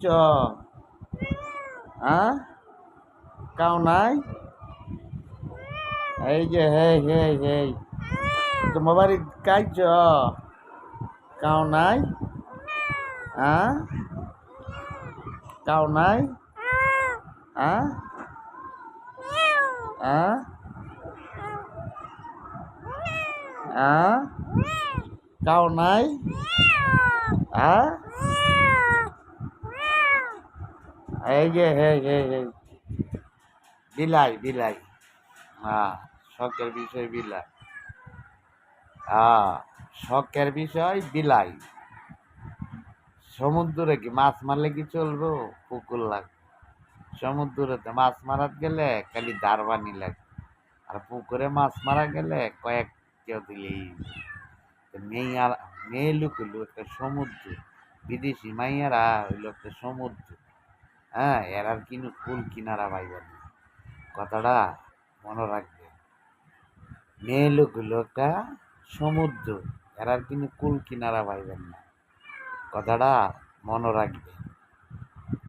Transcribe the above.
চ হ্যাঁ কাউ নাই এই যে হেই হেই হেই তোমার বাড়ি কাইছ কাউ নাই হ্যাঁ কাউ নাই হ্যাঁ হ্যাঁ হ্যাঁ কাউ নাই হ্যাঁ এই যে হেই হেই হেই বিলাই বিলাই হ্যাঁ শখের বিষয় বিলাই হ্যাঁ শখের বিষয় বিলাই সমুদ্রে কি মাছ মারলে কি চলবো পুকুর লাগে সমুদ্রেতে মাছ মারাত গেলে খালি দারবানি লাগে আর পুকুরে মাছ মারা গেলে কয়েক কেউ দিলেই মেয়ার মেয়ে লোক হইলো একটা সমুদ্র বিদেশি মাইয়ারা হইলো একটা সমুদ্র হ্যাঁ এরার কিনু কুল কিনারা পাইবেন না কথাটা মনে রাখবে মেয়ে লোক হইলো একটা সমুদ্র এরার কিনু কুল কিনারা পাইবেন না কথাটা মনে রাখবে